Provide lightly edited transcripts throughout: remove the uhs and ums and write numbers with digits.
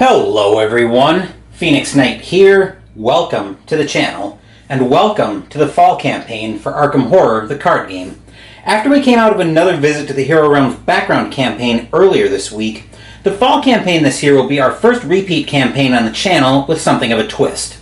Hello everyone, Phoenix Knight here. Welcome to the channel, and welcome to the fall campaign for Arkham Horror, the card game. After we came out of another visit to the Hero Realms background campaign earlier this week, the fall campaign this year will be our first repeat campaign on the channel with something of a twist.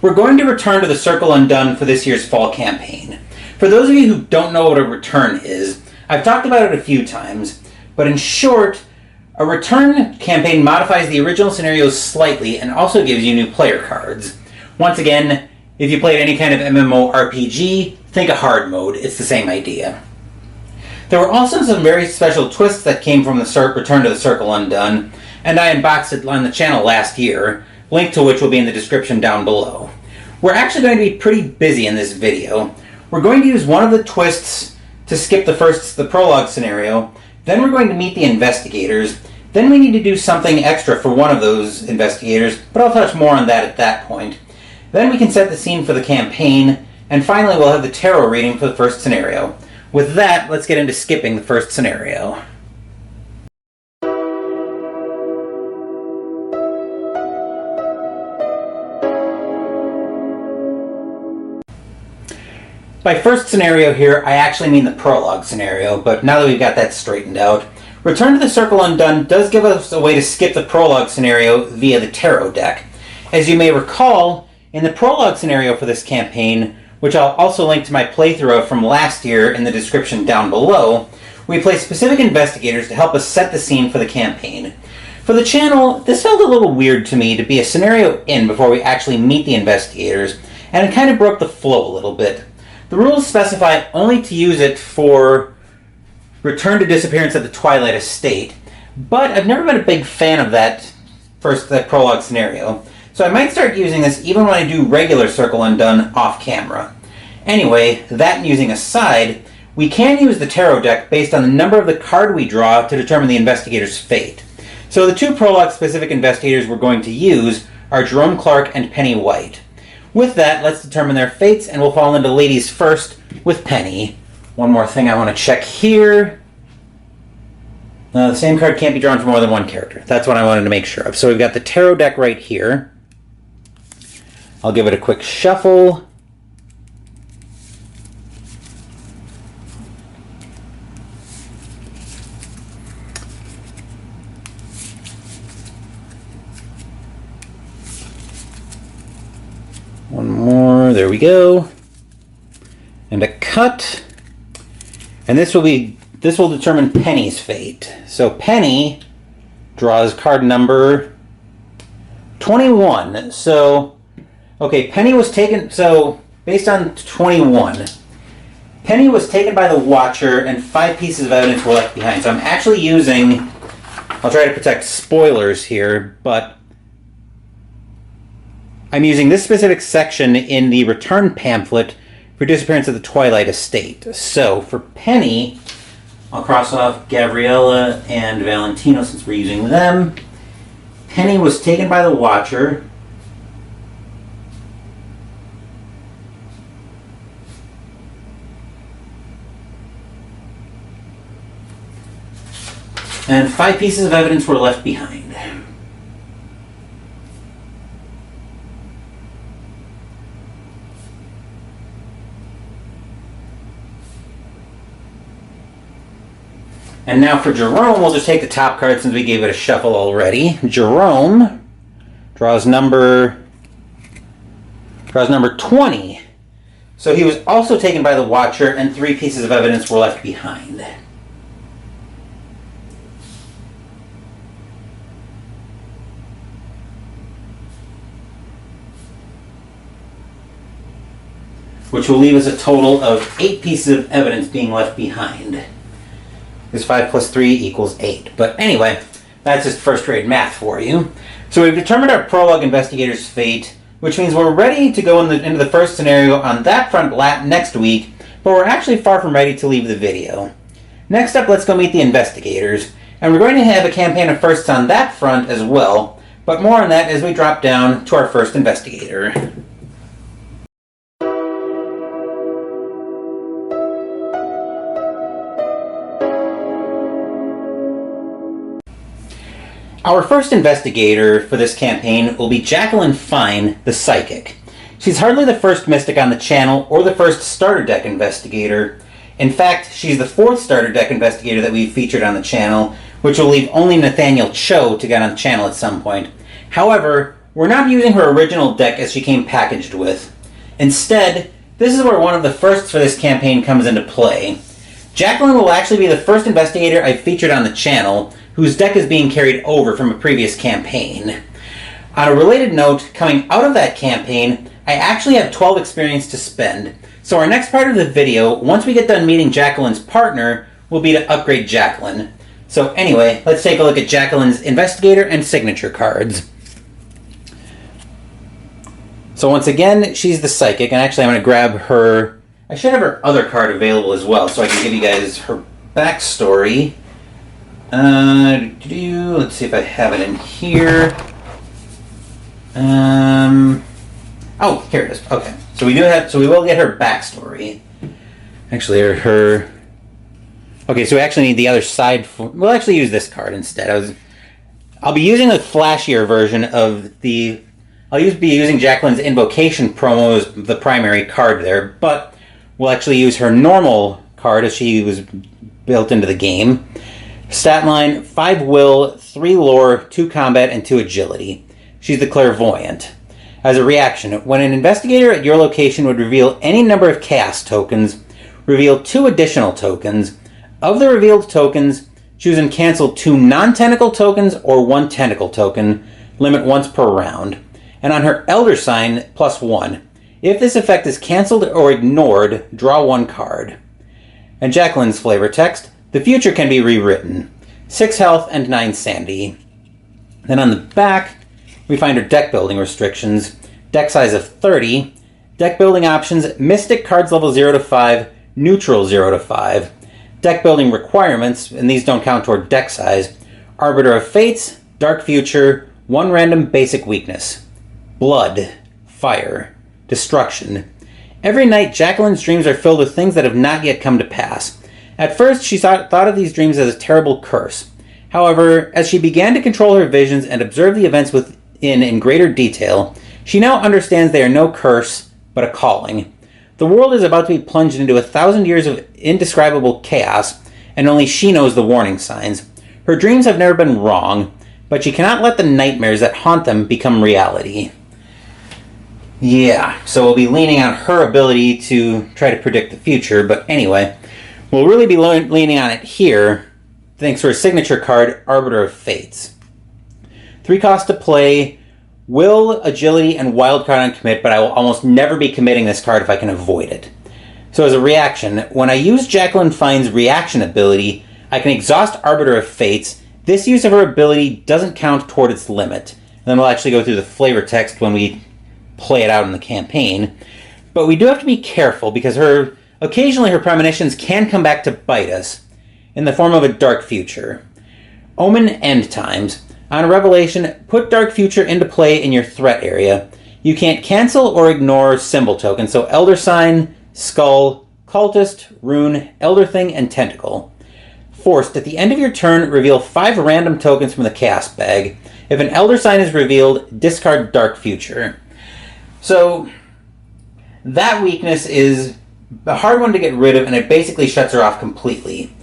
We're going to return to the Circle Undone for this year's fall campaign. For those of you who don't know what a return is, I've talked about it a few times, but in short, a return campaign modifies the original scenarios slightly and also gives you new player cards. Once again, if you played any kind of MMORPG, think a hard mode, it's the same idea. There were also some very special twists that came from the Return to the Circle Undone, and I unboxed it on the channel last year, link to which will be in the description down below. We're actually going to be pretty busy in this video. We're going to use one of the twists to skip the prologue scenario. Then we're going to meet the investigators. Then we need to do something extra for one of those investigators, but I'll touch more on that at that point. Then we can set the scene for the campaign, and finally we'll have the tarot reading for the first scenario. With that, let's get into skipping the first scenario. By first scenario here, I actually mean the prologue scenario, but now that we've got that straightened out, Return to the Circle Undone does give us a way to skip the prologue scenario via the tarot deck. As you may recall, in the prologue scenario for this campaign, which I'll also link to my playthrough of from last year in the description down below, we play specific investigators to help us set the scene for the campaign. For the channel, this felt a little weird to me to be a scenario in before we actually meet the investigators, and it kind of broke the flow a little bit. The rules specify only to use it for return to disappearance at the Twilight Estate, but I've never been a big fan of that prologue scenario, so I might start using this even when I do regular Circle Undone off camera. Anyway, that using aside, we can use the tarot deck based on the number of the card we draw to determine the investigator's fate. So the two prologue specific investigators we're going to use are Jerome Clark and Penny White. With that, let's determine their fates, and we'll fall into ladies first with Penny. One more thing I want to check here. The same card can't be drawn for more than one character. That's what I wanted to make sure of. So we've got the tarot deck right here. I'll give it a quick shuffle. One more, there we go. And a cut. And this will determine Penny's fate. So Penny draws card number 21. So, okay, Penny was taken, so based on 21, Penny was taken by the Watcher and 5 pieces of evidence were left behind. So I'm actually using, I'll try to protect spoilers here, but I'm using this specific section in the return pamphlet for disappearance of the Twilight Estate. So for Penny, I'll cross off Gabriella and Valentino since we're using them. Penny was taken by the Watcher. And 5 pieces of evidence were left behind. And now for Jerome, we'll just take the top card since we gave it a shuffle already. Jerome draws number 20. So he was also taken by the Watcher, and 3 pieces of evidence were left behind. Which will leave us a total of 8 pieces of evidence being left behind. Because 5 plus 3 equals 8. But anyway, that's just first-grade math for you. So we've determined our prologue investigator's fate, which means we're ready to go into the first scenario on that front next week, but we're actually far from ready to leave the video. Next up, let's go meet the investigators, and we're going to have a campaign of firsts on that front as well, but more on that as we drop down to our first investigator. Our first investigator for this campaign will be Jacqueline Fine, the Psychic. She's hardly the first Mystic on the channel or the first starter deck investigator. In fact, she's the fourth starter deck investigator that we've featured on the channel, which will leave only Nathaniel Cho to get on the channel at some point. However, we're not using her original deck as she came packaged with. Instead, this is where one of the firsts for this campaign comes into play. Jacqueline will actually be the first investigator I've featured on the channel whose deck is being carried over from a previous campaign. On a related note, coming out of that campaign, I actually have 12 experience to spend. So our next part of the video, once we get done meeting Jacqueline's partner, will be to upgrade Jacqueline. So anyway, let's take a look at Jacqueline's investigator and signature cards. So once again, she's the Psychic, and actually I'm going to grab her... I should have her other card available as well, so I can give you guys her backstory. Let's see if I have it in here. Oh, here it is. Okay, so we will get her backstory. Actually, her. Okay, so we actually need the other side. We'll actually use this card instead. I'll be using a flashier version of the. Be using Jacqueline's Invocation promo as the primary card there, but we'll actually use her normal card as she was built into the game. Stat line, 5 will, 3 lore, 2 combat, and 2 agility. She's the Clairvoyant. As a reaction, when an investigator at your location would reveal any number of chaos tokens, reveal 2 additional tokens. Of the revealed tokens, choose and cancel 2 non-tentacle tokens or 1 tentacle token, limit once per round. And on her Elder Sign, +1. If this effect is cancelled or ignored, draw 1 card. And Jacqueline's flavor text, the future can be rewritten. 6 health and 9 sanity. Then on the back, we find her deck building restrictions. Deck size of 30. Deck building options, Mystic cards level 0 to 5, Neutral 0 to 5. Deck building requirements, and these don't count toward deck size. Arbiter of Fates, Dark Future, 1 random basic weakness. Blood, Fire, Destruction. Every night, Jacqueline's dreams are filled with things that have not yet come to pass. At first, she thought of these dreams as a terrible curse. However, as she began to control her visions and observe the events within in greater detail, she now understands they are no curse, but a calling. The world is about to be plunged into 1,000 years of indescribable chaos, and only she knows the warning signs. Her dreams have never been wrong, but she cannot let the nightmares that haunt them become reality. Yeah, so we'll be leaning on her ability to try to predict the future, but anyway... We'll really be leaning on it here, thanks to her signature card, Arbiter of Fates. 3 costs to play, Will, Agility, and Wildcard on commit, but I will almost never be committing this card if I can avoid it. So as a reaction, when I use Jacqueline Fine's reaction ability, I can exhaust Arbiter of Fates. This use of her ability doesn't count toward its limit. And then we'll actually go through the flavor text when we play it out in the campaign. But we do have to be careful because occasionally her premonitions can come back to bite us in the form of a Dark Future. Omen End Times. On Revelation, put Dark Future into play in your threat area. You can't cancel or ignore symbol tokens, so Elder Sign, Skull, Cultist, Rune, Elder Thing, and Tentacle. Forced, at the end of your turn, reveal 5 random tokens from the Chaos Bag. If an Elder Sign is revealed, discard Dark Future. So, that weakness is a hard one to get rid of, and it basically shuts her off completely.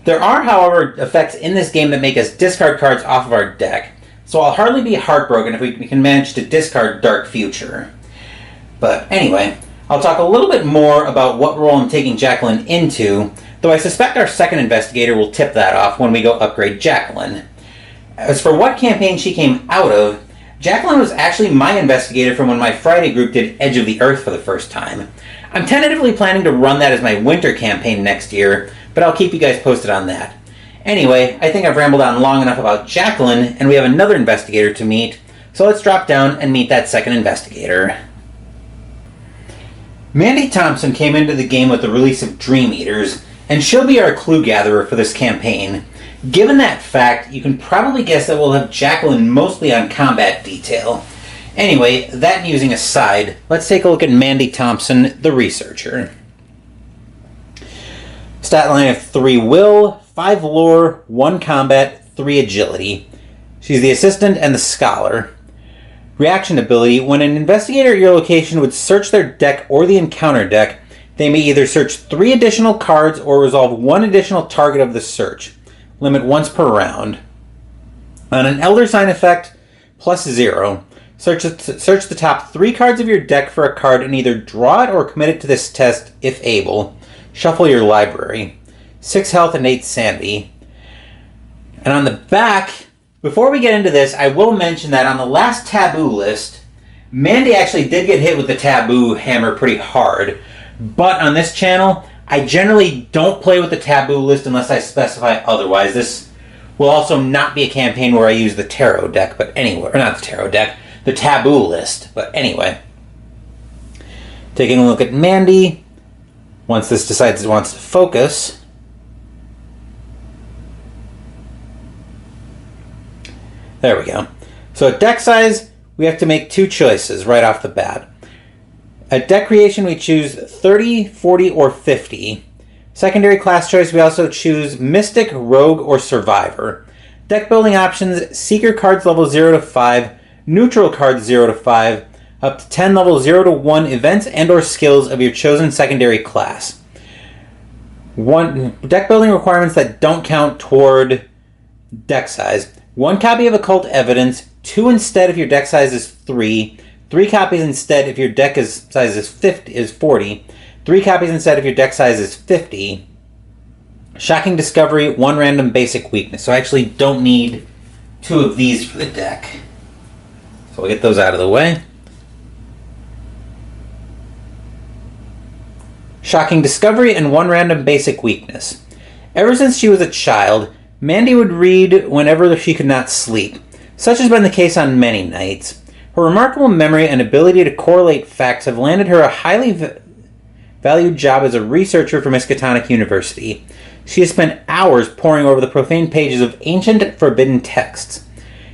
There are, however, effects in this game that make us discard cards off of our deck, so I'll hardly be heartbroken if we can manage to discard Dark Future. But anyway, I'll talk a little bit more about what role I'm taking Jacqueline into, though I suspect our second investigator will tip that off when we go upgrade Jacqueline. As for what campaign she came out of, Jacqueline was actually my investigator from when my Friday group did Edge of the Earth for the first time. I'm tentatively planning to run that as my winter campaign next year, but I'll keep you guys posted on that. Anyway, I think I've rambled on long enough about Jacqueline, and we have another investigator to meet, so let's drop down and meet that second investigator. Mandy Thompson came into the game with the release of Dream Eaters, and she'll be our clue gatherer for this campaign. Given that fact, you can probably guess that we'll have Jacqueline mostly on combat detail. Anyway, that musing aside, let's take a look at Mandy Thompson, the researcher. Stat line of 3 will, 5 lore, 1 combat, 3 agility. She's the assistant and the scholar. Reaction ability. When an investigator at your location would search their deck or the encounter deck, they may either search 3 additional cards or resolve 1 additional target of the search. Limit once per round. On an Elder Sign effect, +0. Search the top 3 cards of your deck for a card and either draw it or commit it to this test if able. Shuffle your library. 6 health and 8 sanity. And on the back, before we get into this, I will mention that on the last taboo list, Mandy actually did get hit with the taboo hammer pretty hard. But on this channel, I generally don't play with the taboo list unless I specify otherwise. This will also not be a campaign where I use the tarot deck, but anyway, or not the tarot deck, the taboo list. But anyway, taking a look at Mandy, once this decides it wants to focus, there we go. So at deck size, we have to make 2 choices right off the bat. At deck creation, we choose 30, 40, or 50. Secondary class choice, we also choose Mystic, Rogue, or Survivor. Deck building options, Seeker cards level 0 to 5, Neutral cards 0 to 5, up to 10 level 0 to 1 events and or skills of your chosen secondary class. Deck building requirements that don't count toward deck size. 1 copy of Occult Evidence, 2 instead if your deck size is 3, 3 copies instead if your deck size is 40, 3 copies instead if your deck size is 50. Shocking Discovery, 1 random basic weakness. So I actually don't need 2 of these for the deck. So we'll get those out of the way. Shocking Discovery and 1 random basic weakness. Ever since she was a child, Mandy would read whenever she could not sleep. Such has been the case on many nights. Her remarkable memory and ability to correlate facts have landed her a highly valued job as a researcher for Miskatonic University. She has spent hours poring over the profane pages of ancient, forbidden texts.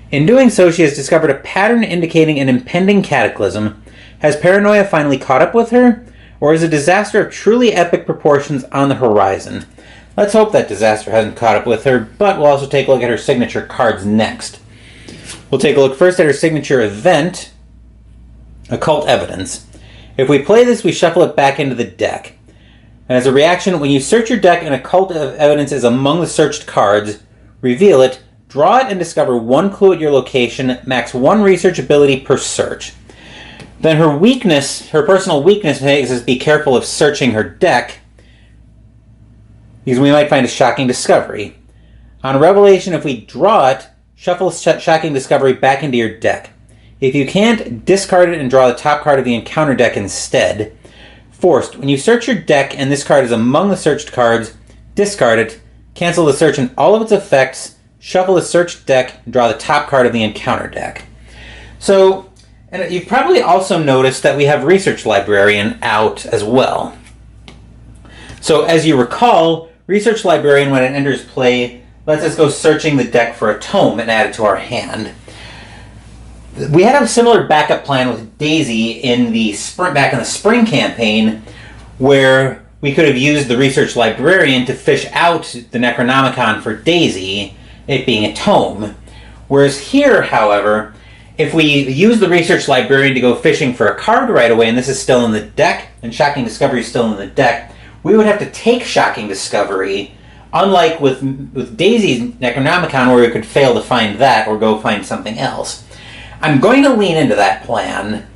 In doing so, she has discovered a pattern indicating an impending cataclysm. Has paranoia finally caught up with her? Or is a disaster of truly epic proportions on the horizon? Let's hope that disaster hasn't caught up with her, but we'll also take a look at her signature cards next. We'll take a look first at her signature event, Occult Evidence. If we play this, we shuffle it back into the deck. And as a reaction, when you search your deck and Occult Evidence is among the searched cards, reveal it, draw it, and discover 1 clue at your location, max 1 research ability per search. Then her weakness, her personal weakness makes us be careful of searching her deck, because we might find a Shocking Discovery. On revelation, if we draw it, shuffle Shocking Discovery back into your deck. If you can't, discard it and draw the top card of the encounter deck instead. Forced. When you search your deck and this card is among the searched cards, discard it, cancel the search and all of its effects, shuffle the searched deck, and draw the top card of the encounter deck. So, and you've probably also noticed that we have Research Librarian out as well. So as you recall, Research Librarian, when it enters play, lets us go searching the deck for a tome and add it to our hand. We had a similar backup plan with Daisy in the back in the spring campaign, where we could have used the Research Librarian to fish out the Necronomicon for Daisy, it being a tome. Whereas here, however, if we use the Research Librarian to go fishing for a card right away, and this is still in the deck, and Shocking Discovery is still in the deck, we would have to take Shocking Discovery, unlike with Daisy's Necronomicon, where we could fail to find that or go find something else. I'm going to lean into that plan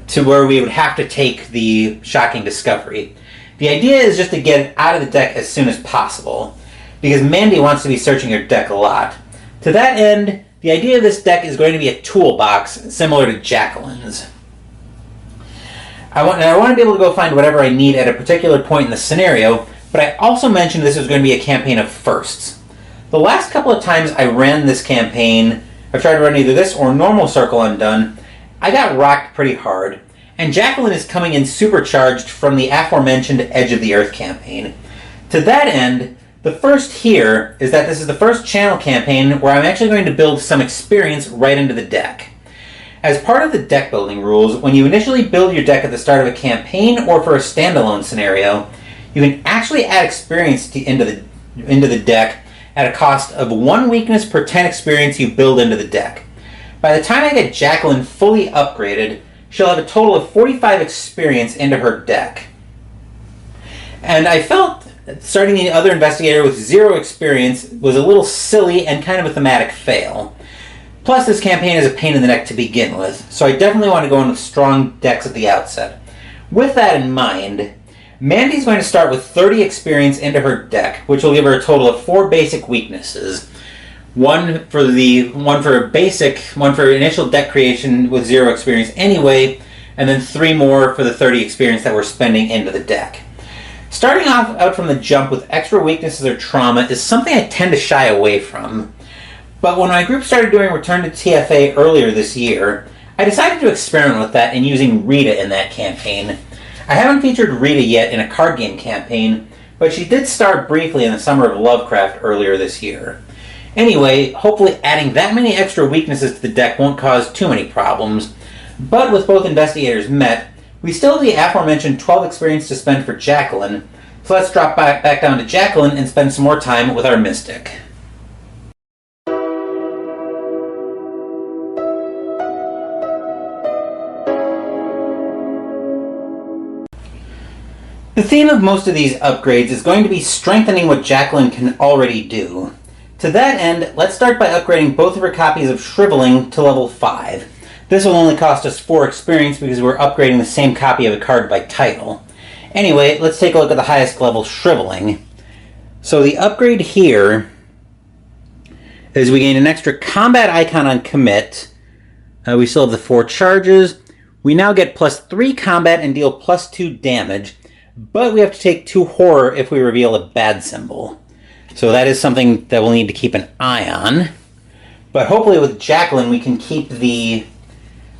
to where we would have to take the Shocking Discovery. The idea is just to get it out of the deck as soon as possible, because Mandy wants to be searching her deck a lot. To that end, the idea of this deck is going to be a toolbox similar to Jacqueline's. I want to be able to go find whatever I need at a particular point in the scenario, but I also mentioned this was going to be a campaign of firsts. The last couple of times I ran this campaign, I've tried to run either this or normal Circle Undone, I got rocked pretty hard, and Jacqueline is coming in supercharged from the aforementioned Edge of the Earth campaign. To that end, the first here is that this is the first channel campaign where I'm actually going to build some experience right into the deck. As part of the deck building rules, when you initially build your deck at the start of a campaign or for a standalone scenario, you can actually add experience into the deck at a cost of 1 weakness per 10 experience you build into the deck. By the time I get Jacqueline fully upgraded, she'll have a total of 45 experience into her deck. And I felt starting the other investigator with 0 experience was a little silly and kind of a thematic fail. Plus, this campaign is a pain in the neck to begin with, so I definitely want to go in with strong decks at the outset. With that in mind, Mandy's going to start with 30 experience into her deck, which will give her a total of 4 basic weaknesses. One for initial deck creation with 0 experience anyway, and then 3 more for the 30 experience that we're spending into the deck. Starting out from the jump with extra weaknesses or trauma is something I tend to shy away from. But when my group started doing Return to TFA earlier this year, I decided to experiment with that and using Rita in that campaign. I haven't featured Rita yet in a card game campaign, but she did star briefly in the Summer of Lovecraft earlier this year. Anyway, hopefully adding that many extra weaknesses to the deck won't cause too many problems, but with both investigators met, we still have the aforementioned 12 experience to spend for Jacqueline, so let's drop back down to Jacqueline and spend some more time with our Mystic. The theme of most of these upgrades is going to be strengthening what Jacqueline can already do. To that end, let's start by upgrading both of her copies of Shriveling to level 5. This will only cost us 4 experience because we're upgrading the same copy of a card by title. Anyway, let's take a look at the highest level Shriveling. So the upgrade here is we gain an extra combat icon on commit. We still have the 4 charges. We now get +3 combat and deal +2 damage. But we have to take 2 horror if we reveal a bad symbol. So that is something that we'll need to keep an eye on. But hopefully with Jacqueline we can keep the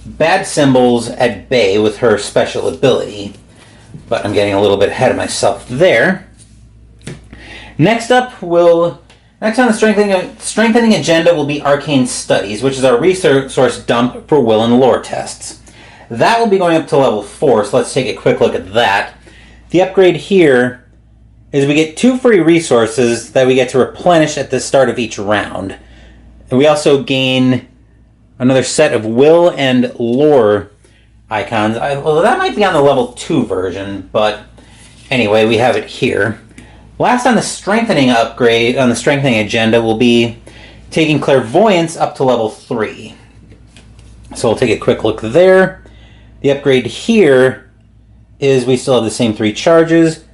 bad symbols at bay with her special ability. But I'm getting a little bit ahead of myself there. Next on the strengthening agenda will be Arcane Studies, which is our resource dump for will and lore tests. That will be going up to level 4, so let's take a quick look at that. The upgrade here is we get 2 free resources that we get to replenish at the start of each round. And we also gain another set of will and lore icons. Well, that might be on the level 2 version, but anyway, we have it here. Last on the strengthening upgrade, on the strengthening agenda, will be taking Clairvoyance up to level 3. So we'll take a quick look there. The upgrade here is we still have the same 3 charges.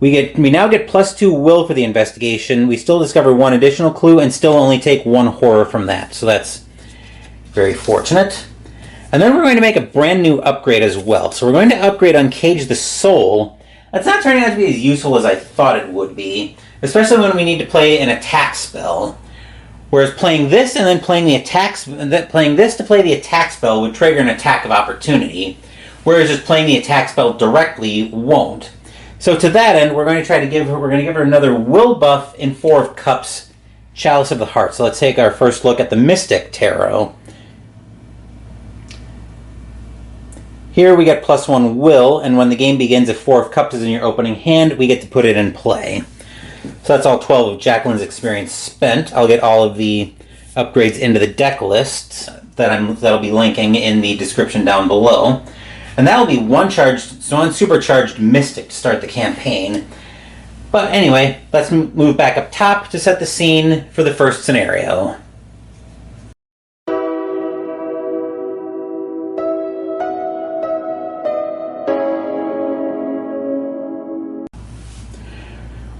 We now get +2 will for the investigation. We still discover 1 additional clue and still only take 1 horror from that. So that's very fortunate. And then we're going to make a brand new upgrade as well. So we're going to upgrade Uncage the Soul. That's not turning out to be as useful as I thought it would be, especially when we need to play an attack spell. Whereas playing this and then playing this to play the attack spell would trigger an attack of opportunity. Whereas just playing the attack spell directly won't. So to that end, we're going to give her another will buff in 4 of Cups, Chalice of the Heart. So let's take our first look at the Mystic Tarot. Here we get +1 will, and when the game begins, if 4 of Cups is in your opening hand, we get to put it in play. So that's all 12 of Jacqueline's experience spent. I'll get all of the upgrades into the deck list that'll be linking in the description down below. And that'll be one supercharged Mystic to start the campaign. But anyway, let's move back up top to set the scene for the first scenario.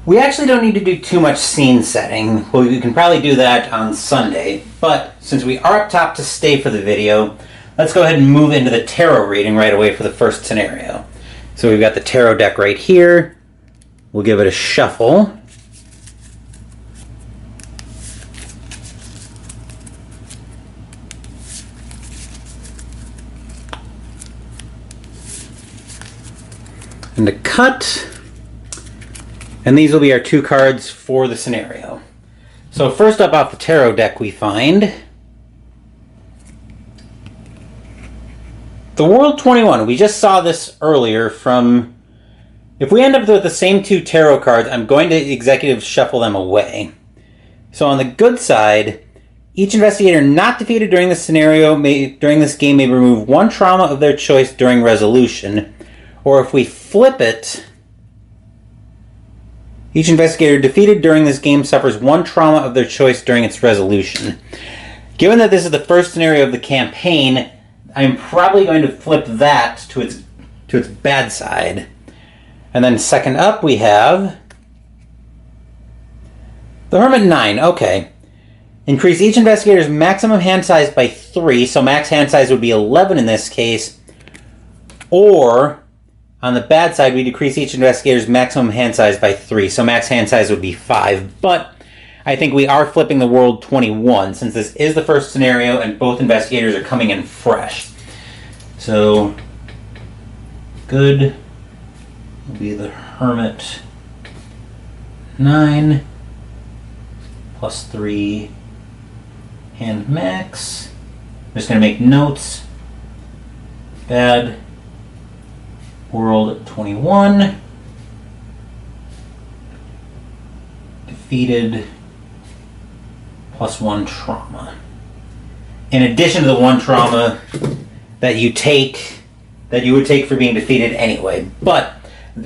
We actually don't need to do too much scene setting. Well, we can probably do that on Sunday, but since we are up top to stay for the video, let's go ahead and move into the tarot reading right away for the first scenario. So we've got the tarot deck right here. We'll give it a shuffle. And a cut. And these will be our 2 cards for the scenario. So first up off the tarot deck we find the World 21. We just saw this earlier from... If we end up with the same 2 tarot cards, I'm going to executive shuffle them away. So on the good side, each investigator not defeated during this during this game may remove one trauma of their choice during resolution. Or if we flip it, each investigator defeated during this game suffers one trauma of their choice during its resolution. Given that this is the first scenario of the campaign, I'm probably going to flip that to its bad side. And then second up we have the Hermit 9. Okay. Increase each investigator's maximum hand size by 3, so max hand size would be 11 in this case. Or, on the bad side, we decrease each investigator's maximum hand size by 3, so max hand size would be 5. But I think we are flipping the world 21, since this is the first scenario and both investigators are coming in fresh. So, good will be the Hermit 9 plus 3 hand max. I'm just going to make notes. Bad world 21. Defeated plus 1 trauma. In addition to the 1 trauma that you would take for being defeated anyway. But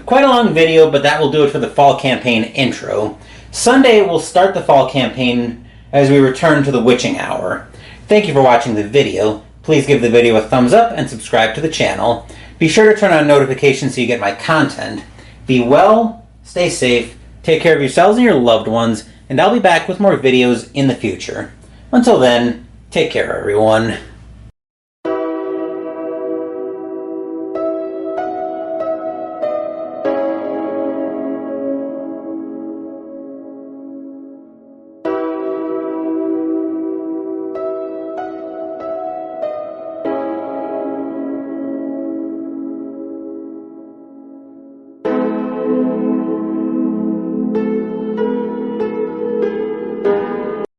quite a long video, but that will do it for the fall campaign intro. Sunday we'll start the fall campaign as we return to the witching hour. Thank you for watching the video. Please give the video a thumbs up and subscribe to the channel. Be sure to turn on notifications so you get my content. Be well, stay safe, take care of yourselves and your loved ones, and I'll be back with more videos in the future. Until then, take care everyone.